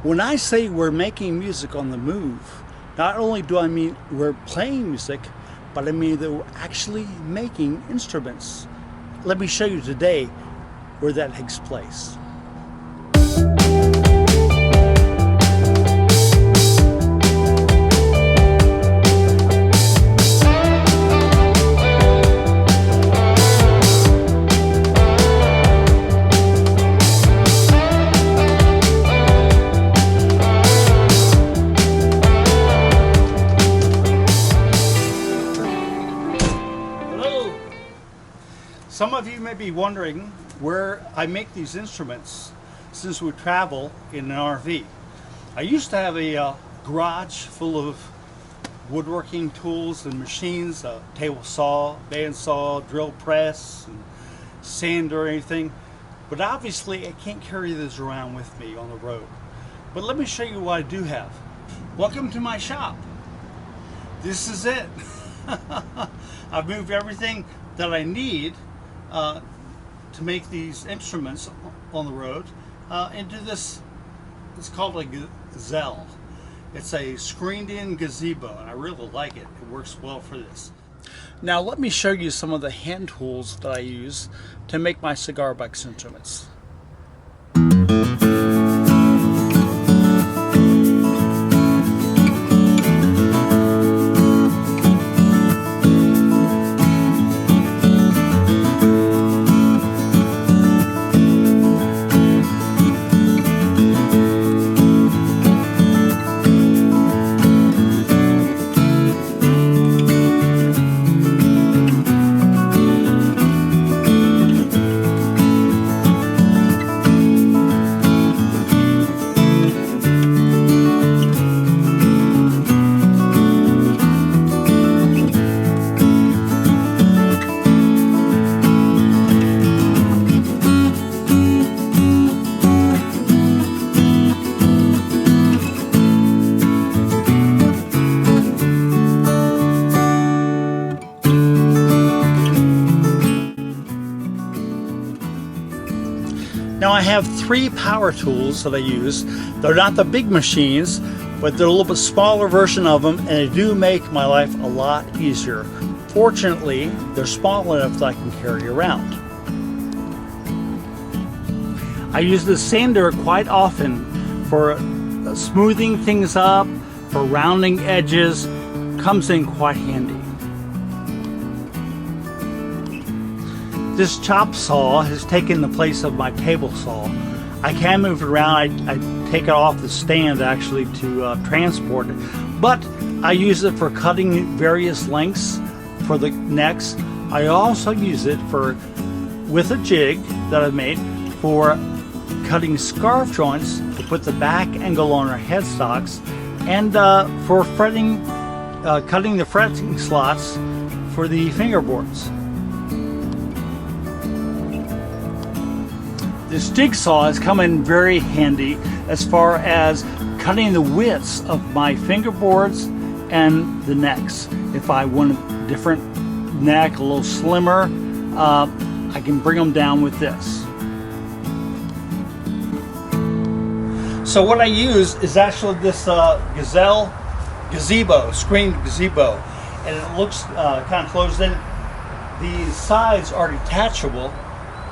When I say we're making music on the move, not only do I mean we're playing music, but I mean that we're actually making instruments. Let me show you today where that takes place. Some of you may be wondering where I make these instruments since we travel in an RV. I used to have a garage full of woodworking tools and machines, a table saw, bandsaw, drill press, and sander or anything. But obviously I can't carry those around with me on the road. But let me show you what I do have. Welcome to my shop. This is it. I've moved everything that I need to make these instruments on the road into this. It's called a gazelle. It's a screened-in gazebo, and I really like it. It works well for this. Now let me show you some of the hand tools that I use to make my cigar box instruments. Now I have three power tools that I use. They're not the big machines, but they're a little bit smaller version of them, and they do make my life a lot easier. Fortunately, they're small enough that I can carry around. I use the sander quite often for smoothing things up, for rounding edges. Comes in quite handy. This chop saw has taken the place of my table saw. I can move it around. I take it off the stand actually to transport it, but I use it for cutting various lengths for the necks. I also use it with a jig that I've made for cutting scarf joints to put the back angle on our headstocks, and for cutting the fretting slots for the fingerboards. This jigsaw has come in very handy as far as cutting the widths of my fingerboards and the necks. If I want a different neck, a little slimmer, I can bring them down with this. So what I use is actually this gazebo, screened gazebo, and it looks kind of closed in. The sides are detachable,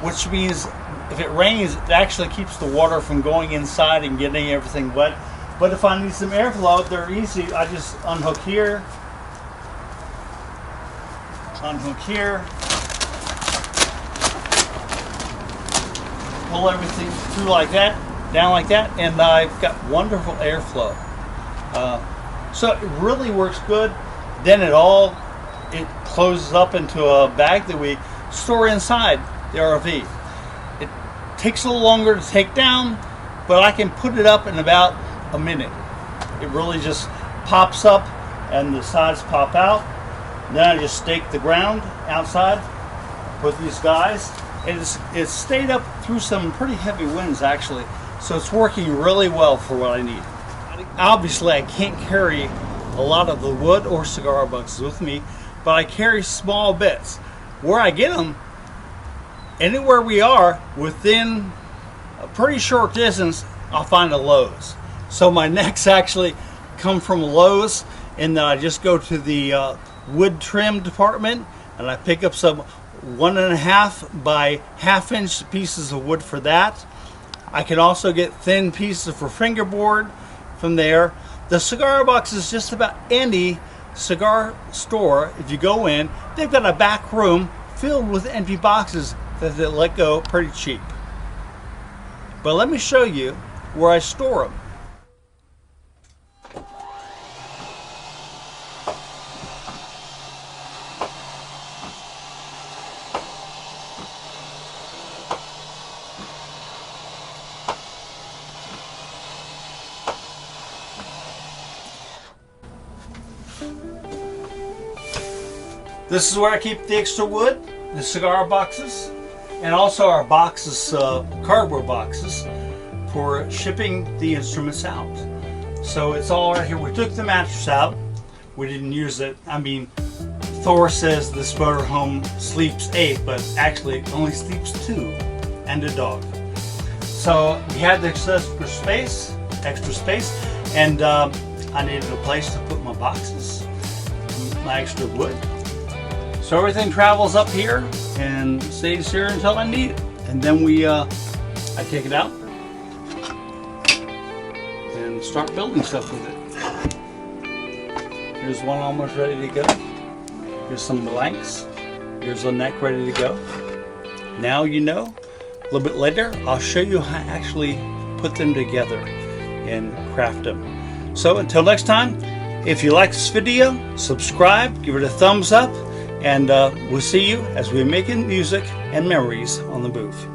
which means if it rains, it actually keeps the water from going inside and getting everything wet. But if I need some airflow, they're easy. I just unhook here, pull everything through like that, down like that, and I've got wonderful airflow. So it really works good. Then it closes up into a bag that we store inside the RV. It takes a little longer to take down, but I can put it up in about a minute. It really just pops up and the sides pop out. Then I just stake the ground outside, put these guys, and it's stayed up through some pretty heavy winds actually, so it's working really well for what I need. Obviously I can't carry a lot of the wood or cigar boxes with me, but I carry small bits. Where I get them, anywhere we are, within a pretty short distance, I'll find a Lowe's. So my necks actually come from Lowe's, and then I just go to the wood trim department and I pick up some 1.5 by 1/2 inch pieces of wood for that. I can also get thin pieces for fingerboard from there. The cigar box is just about any cigar store. If you go in, they've got a back room filled with empty boxes that they let go pretty cheap. But let me show you where I store them. This is where I keep the extra wood, the cigar boxes, and also our boxes, cardboard boxes, for shipping the instruments out. So it's all right here. We took the mattress out. We didn't use it. I mean, Thor says this motorhome sleeps 8, but actually it only sleeps 2, and a dog. So we had the extra space, and I needed a place to put my boxes, my extra wood. So everything travels up here and stays here until I need it. And then I take it out and start building stuff with it. Here's one almost ready to go. Here's some blanks. Here's a neck ready to go. Now you know. A little bit later, I'll show you how I actually put them together and craft them. So until next time, if you like this video, subscribe, give it a thumbs up, and we'll see you as we're making music and memories on the booth.